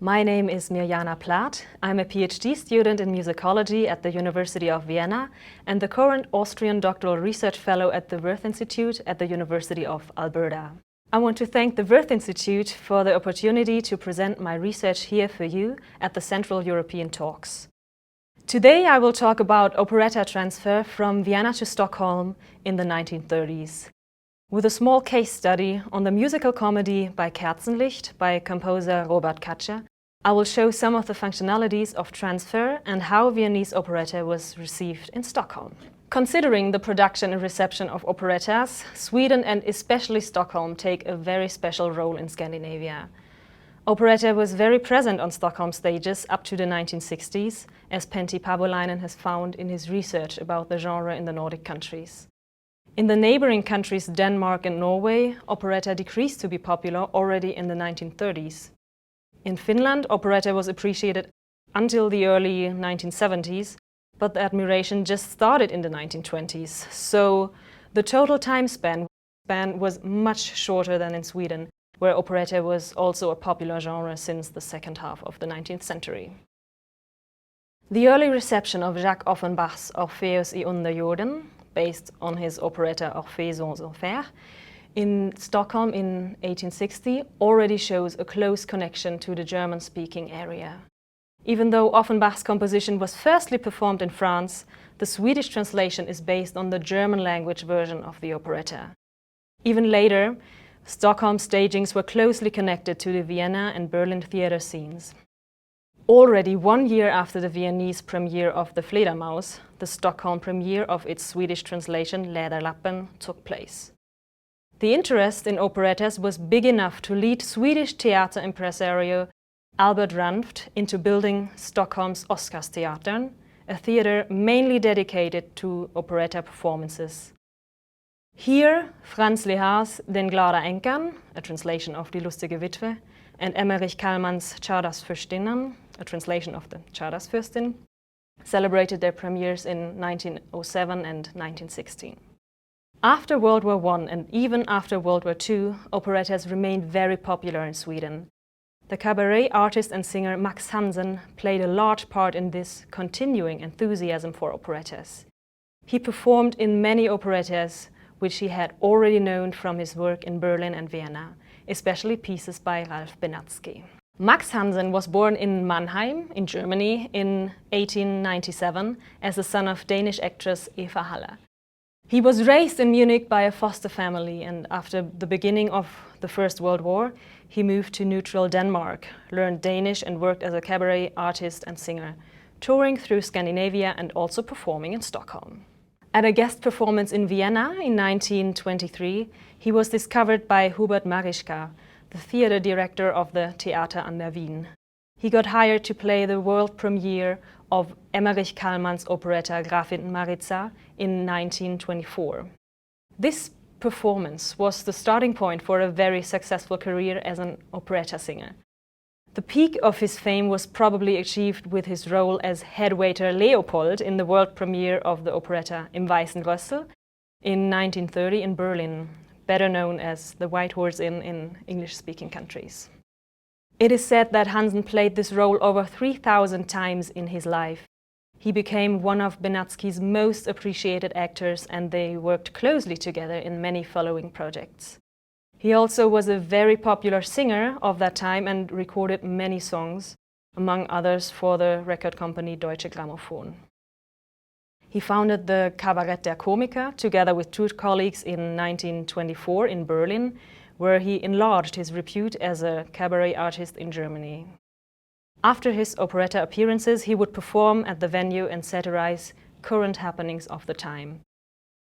My name is Mirjana Plath. I'm a PhD student in musicology at the University of Vienna and the current Austrian doctoral research fellow at the Wirth Institute at the University of Alberta. I want to thank the Wirth Institute for the opportunity to present my research here for you at the Central European Talks. Today I will talk about operetta transfer from Vienna to Stockholm in the 1930s. With a small case study on the musical comedy by Kerzenlicht by composer Robert Katscher, I will show some of the functionalities of transfer and how Viennese operetta was received in Stockholm. Considering the production and reception of operettas, Sweden and especially Stockholm take a very special role in Scandinavia. Operetta was very present on Stockholm stages up to the 1960s, as Pentti Paavolainen has found in his research about the genre in the Nordic countries. In the neighboring countries Denmark and Norway, operetta decreased to be popular already in the 1930s. In Finland, operetta was appreciated until the early 1970s, but the admiration just started in the 1920s, so the total time span was much shorter than in Sweden, where operetta was also a popular genre since the second half of the 19th century. The early reception of Jacques Offenbach's Orpheus i Underjorden, based on his operetta Orphée sans Enfer, in Stockholm in 1860 already shows a close connection to the German-speaking area. Even though Offenbach's composition was firstly performed in France, the Swedish translation is based on the German language version of the operetta. Even later, Stockholm stagings were closely connected to the Vienna and Berlin theatre scenes. Already 1 year after the Viennese premiere of The Fledermaus, the Stockholm premiere of its Swedish translation Läderlappen took place. The interest in operettas was big enough to lead Swedish theatre impresario Albert Ranft into building Stockholm's Oscarsteatern, a theatre mainly dedicated to operetta performances. Here, Franz Lehar's Den glada änkan, a translation of Die lustige Witwe, and Emmerich Kallmann's Tjardasfürstinnan, a translation of the Tjardasfürstin, celebrated their premieres in 1907 and 1916. After World War I and even after World War II, operettas remained very popular in Sweden. The cabaret artist and singer Max Hansen played a large part in this continuing enthusiasm for operettas. He performed in many operettas which he had already known from his work in Berlin and Vienna, especially pieces by Ralph Benatzky. Max Hansen was born in Mannheim, in Germany, in 1897 as the son of Danish actress Eva Haller. He was raised in Munich by a foster family, and after the beginning of the First World War, he moved to neutral Denmark, learned Danish and worked as a cabaret artist and singer, touring through Scandinavia and also performing in Stockholm. At a guest performance in Vienna in 1923, he was discovered by Hubert Marischka, the theatre director of the Theater an der Wien. He got hired to play the world premiere of Emmerich Kallmann's operetta Grafin Maritza in 1924. This performance was the starting point for a very successful career as an operetta singer. The peak of his fame was probably achieved with his role as head waiter Leopold in the world premiere of the operetta Im Weißen Rössel in 1930 in Berlin, better known as the White Horse Inn in English-speaking countries. It is said that Hansen played this role over 3,000 times in his life. He became one of Benatzky's most appreciated actors, and they worked closely together in many following projects. He also was a very popular singer of that time and recorded many songs, among others for the record company Deutsche Grammophon. He founded the Kabarett der Komiker together with two colleagues in 1924 in Berlin, where he enlarged his repute as a cabaret artist in Germany. After his operetta appearances, he would perform at the venue and satirize current happenings of the time.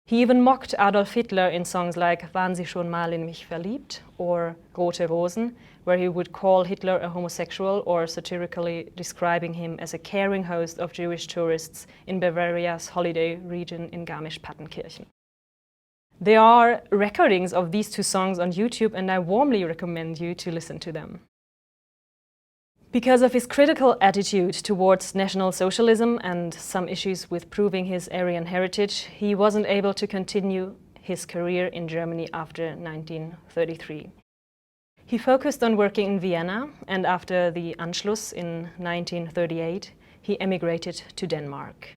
He even mocked Adolf Hitler in songs like Waren Sie schon mal in mich verliebt or Rote Rosen, where he would call Hitler a homosexual or satirically describing him as a caring host of Jewish tourists in Bavaria's holiday region in Garmisch-Partenkirchen. There are recordings of these two songs on YouTube, and I warmly recommend you to listen to them. Because of his critical attitude towards National Socialism and some issues with proving his Aryan heritage, he wasn't able to continue his career in Germany after 1933. He focused on working in Vienna, and after the Anschluss in 1938, he emigrated to Denmark.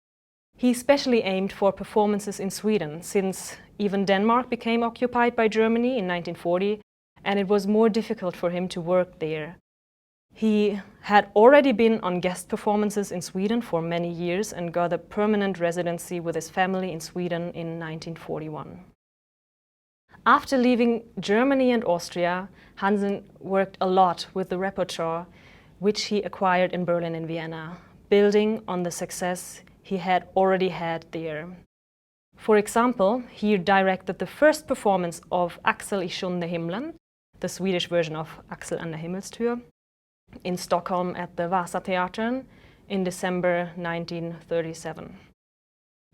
He especially aimed for performances in Sweden, since even Denmark became occupied by Germany in 1940, and it was more difficult for him to work there. He had already been on guest performances in Sweden for many years and got a permanent residency with his family in Sweden in 1941. After leaving Germany and Austria, Hansen worked a lot with the repertoire which he acquired in Berlin and Vienna, building on the success he had already had there. For example, he directed the first performance of Axel i sjunde himlen, the Swedish version of Axel an der Himmelstür, in Stockholm at the Vasateatern in December 1937.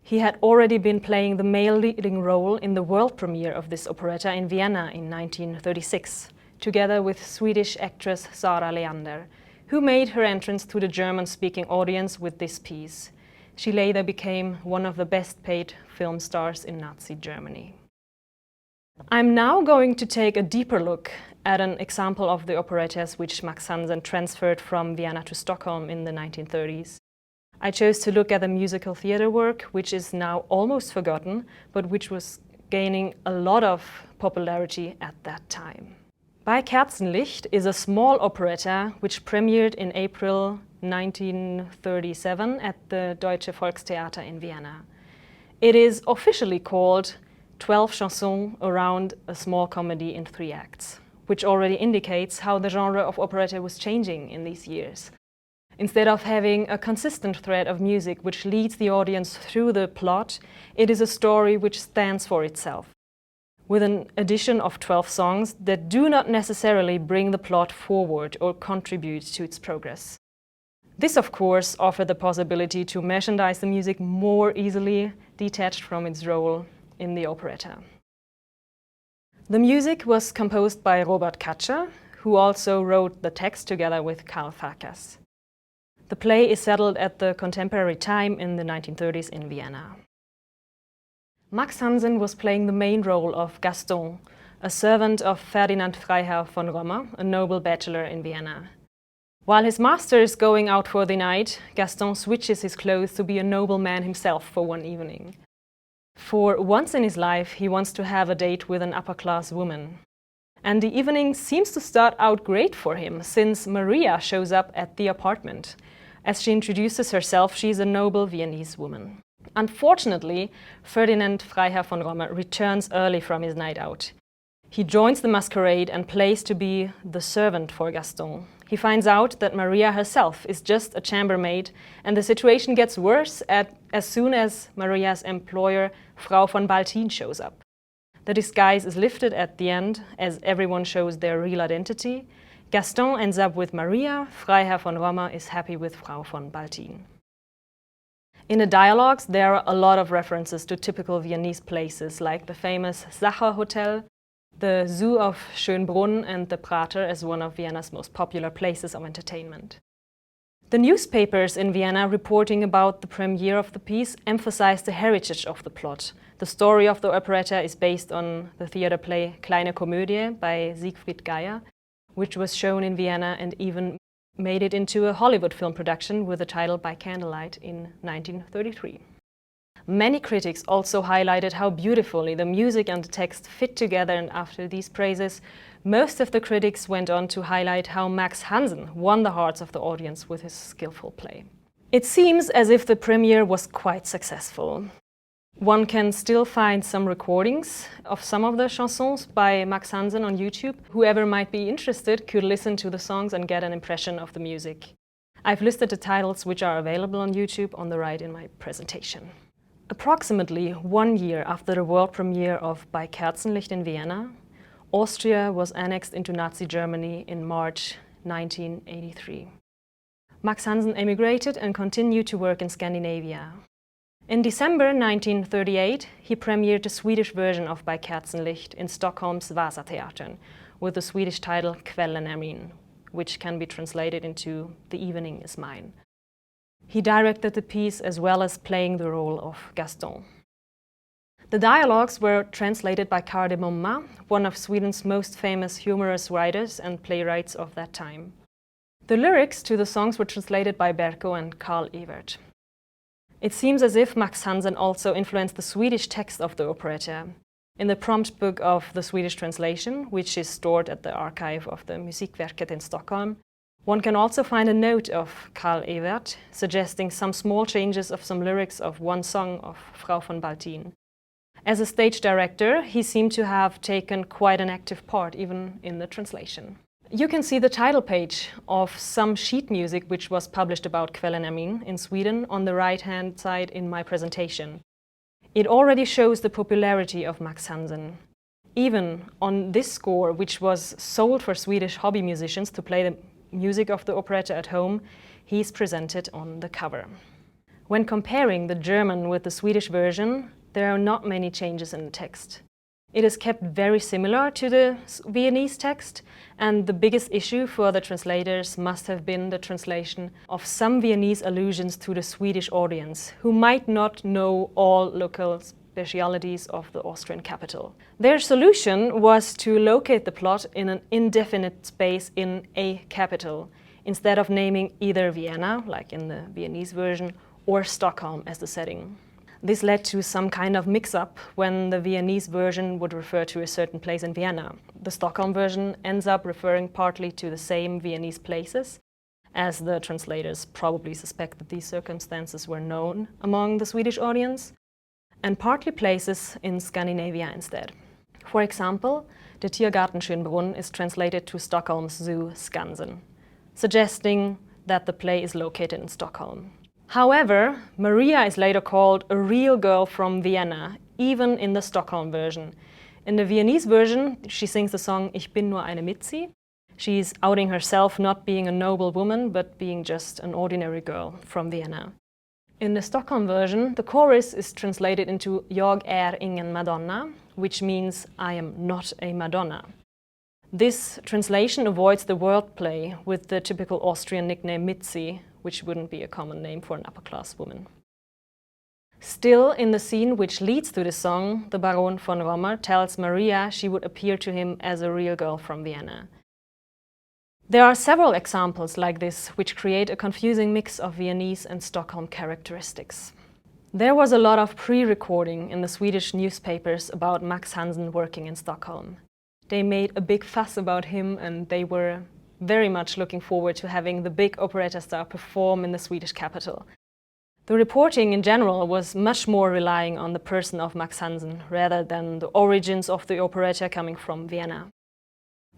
He had already been playing the male leading role in the world premiere of this operetta in Vienna in 1936, together with Swedish actress Sara Leander, who made her entrance to the German-speaking audience with this piece. She later became one of the best-paid film stars in Nazi Germany. I'm now going to take a deeper look at an example of the operettas which Max Hansen transferred from Vienna to Stockholm in the 1930s. I chose to look at the musical theatre work, which is now almost forgotten, but which was gaining a lot of popularity at that time. Bei Kerzenlicht is a small operetta which premiered in April 1937 at the Deutsche Volkstheater in Vienna. It is officially called 12 chansons around a small comedy in 3 acts, which already indicates how the genre of operetta was changing in these years. Instead of having a consistent thread of music which leads the audience through the plot, it is a story which stands for itself, with an addition of 12 songs that do not necessarily bring the plot forward or contribute to its progress. This, of course, offered the possibility to merchandise the music more easily, detached from its role in the operetta. The music was composed by Robert Katscher, who also wrote the text together with Karl Farkas. The play is settled at the contemporary time in the 1930s in Vienna. Max Hansen was playing the main role of Gaston, a servant of Ferdinand Freiherr von Rommer, a noble bachelor in Vienna. While his master is going out for the night, Gaston switches his clothes to be a noble man himself for one evening. For once in his life, he wants to have a date with an upper-class woman. And the evening seems to start out great for him, since Maria shows up at the apartment. As she introduces herself, she is a noble Viennese woman. Unfortunately, Ferdinand Freiherr von Rommer returns early from his night out. He joins the masquerade and plays to be the servant for Gaston. He finds out that Maria herself is just a chambermaid, and the situation gets worse as soon as Maria's employer, Frau von Baltin, shows up. The disguise is lifted at the end, as everyone shows their real identity. Gaston ends up with Maria, Freiherr von Rommer is happy with Frau von Baltin. In the dialogues, there are a lot of references to typical Viennese places, like the famous Sacher Hotel, the Zoo of Schönbrunn, and the Prater as one of Vienna's most popular places of entertainment. The newspapers in Vienna reporting about the premiere of the piece emphasize the heritage of the plot. The story of the operetta is based on the theatre play Kleine Komödie by Siegfried Geyer, which was shown in Vienna and even made it into a Hollywood film production with the title By Candlelight in 1933. Many critics also highlighted how beautifully the music and the text fit together, and after these praises, most of the critics went on to highlight how Max Hansen won the hearts of the audience with his skillful play. It seems as if the premiere was quite successful. One can still find some recordings of some of the chansons by Max Hansen on YouTube. Whoever might be interested could listen to the songs and get an impression of the music. I've listed the titles which are available on YouTube on the right in my presentation. Approximately 1 year after the world premiere of Bei Kerzenlicht in Vienna, Austria was annexed into Nazi Germany in March 1983. Max Hansen emigrated and continued to work in Scandinavia. In December 1938, he premiered the Swedish version of Bei Kerzenlicht in Stockholm's Vasateatern with the Swedish title Kvällen är min, which can be translated into The Evening is Mine. He directed the piece as well as playing the role of Gaston. The dialogues were translated by Kardemumma, one of Sweden's most famous humorous writers and playwrights of that time. The lyrics to the songs were translated by Berko and Karl Evert. It seems as if Max Hansen also influenced the Swedish text of the operetta. In the prompt book of the Swedish translation, which is stored at the archive of the Musikverket in Stockholm, one can also find a note of Karl Evert suggesting some small changes of some lyrics of one song of Frau von Baltin. As a stage director, he seemed to have taken quite an active part even in the translation. You can see the title page of some sheet music which was published about Kvällen är min in Sweden on the right-hand side in my presentation. It already shows the popularity of Max Hansen. Even on this score, which was sold for Swedish hobby musicians to play the music of the operetta at home, he's presented on the cover. When comparing the German with the Swedish version, there are not many changes in the text. It is kept very similar to the Viennese text, and the biggest issue for the translators must have been the translation of some Viennese allusions to the Swedish audience, who might not know all local specialities of the Austrian capital. Their solution was to locate the plot in an indefinite space in a capital, instead of naming either Vienna, like in the Viennese version, or Stockholm as the setting. This led to some kind of mix-up when the Viennese version would refer to a certain place in Vienna. The Stockholm version ends up referring partly to the same Viennese places, as the translators probably suspect that these circumstances were known among the Swedish audience, and partly places in Scandinavia instead. For example, the Tiergarten Schönbrunn is translated to Stockholm's zoo Skansen, suggesting that the play is located in Stockholm. However, Maria is later called a real girl from Vienna, even in the Stockholm version. In the Viennese version, she sings the song Ich bin nur eine Mitzi. She's outing herself not being a noble woman, but being just an ordinary girl from Vienna. In the Stockholm version, the chorus is translated into Jag är ingen Madonna, which means I am not a Madonna. This translation avoids the wordplay with the typical Austrian nickname Mitzi, which wouldn't be a common name for an upper-class woman. Still, in the scene which leads to the song, the Baron von Romer tells Maria she would appear to him as a real girl from Vienna. There are several examples like this which create a confusing mix of Viennese and Stockholm characteristics. There was a lot of pre-recording in the Swedish newspapers about Max Hansen working in Stockholm. They made a big fuss about him, and they were very much looking forward to having the big operetta star perform in the Swedish capital. The reporting in general was much more relying on the person of Max Hansen rather than the origins of the operetta coming from Vienna.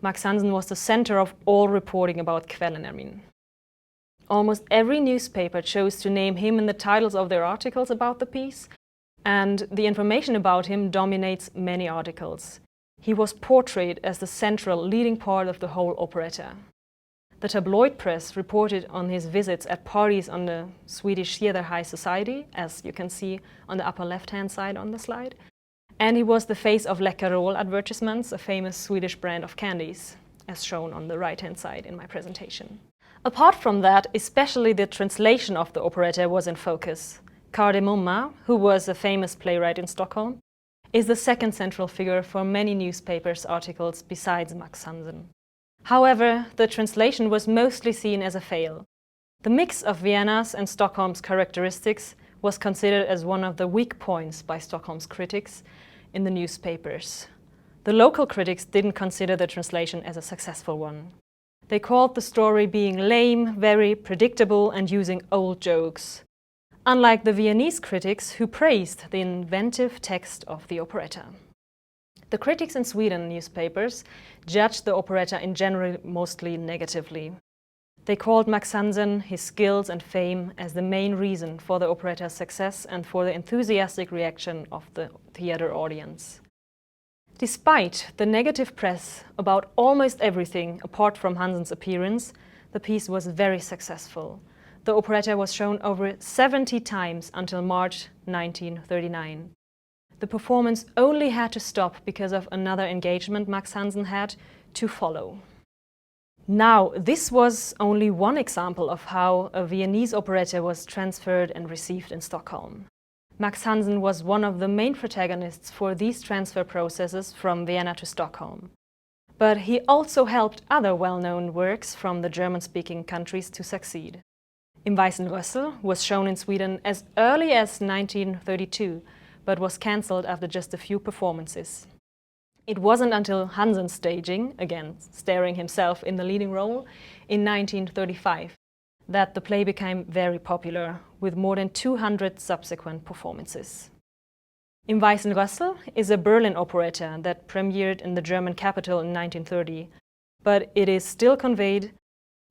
Max Hansen was the center of all reporting about Kvällen är min. Almost every newspaper chose to name him in the titles of their articles about the piece, and the information about him dominates many articles. He was portrayed as the central, leading part of the whole operetta. The tabloid press reported on his visits at parties on the Swedish theater high society, as you can see on the upper left-hand side on the slide. And he was the face of Läkerol advertisements, a famous Swedish brand of candies, as shown on the right-hand side in my presentation. Apart from that, especially the translation of the operetta was in focus. Kardemumma, who was a famous playwright in Stockholm, is the second central figure for many newspapers' articles besides Max Hansen. However, the translation was mostly seen as a fail. The mix of Vienna's and Stockholm's characteristics was considered as one of the weak points by Stockholm's critics in the newspapers. The local critics didn't consider the translation as a successful one. They called the story being lame, very predictable, and using old jokes, unlike the Viennese critics who praised the inventive text of the operetta. The critics in Sweden newspapers judged the operetta in general mostly negatively. They called Max Hansen, his skills and fame as the main reason for the operetta's success and for the enthusiastic reaction of the theater audience. Despite the negative press about almost everything apart from Hansen's appearance, the piece was very successful. The operetta was shown over 70 times until March 1939. The performance only had to stop because of another engagement Max Hansen had to follow. Now, this was only one example of how a Viennese operetta was transferred and received in Stockholm. Max Hansen was one of the main protagonists for these transfer processes from Vienna to Stockholm. But he also helped other well-known works from the German-speaking countries to succeed. Im Weißen Rössel was shown in Sweden as early as 1932, but was cancelled after just a few performances. It wasn't until Hansen's staging, again starring himself in the leading role, in 1935, that the play became very popular, with more than 200 subsequent performances. Im Weißen Rössel is a Berlin operetta that premiered in the German capital in 1930, but it is still conveyed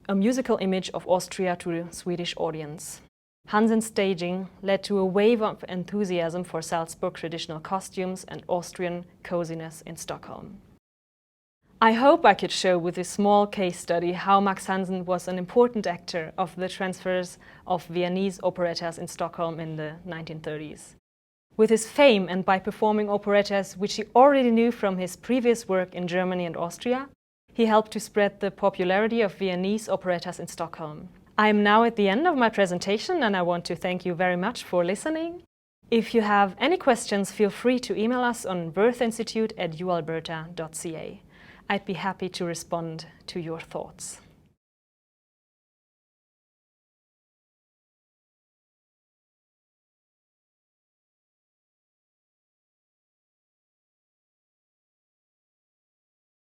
a musical image of Austria to the Swedish audience. Hansen's staging led to a wave of enthusiasm for Salzburg traditional costumes and Austrian coziness in Stockholm. I hope I could show with this small case study how Max Hansen was an important actor of the transfers of Viennese operettas in Stockholm in the 1930s. With his fame and by performing operettas which he already knew from his previous work in Germany and Austria, he helped to spread the popularity of Viennese operettas in Stockholm. I am now at the end of my presentation and I want to thank you very much for listening. If you have any questions, feel free to email us on birthinstitute@ualberta.ca. I'd be happy to respond to your thoughts.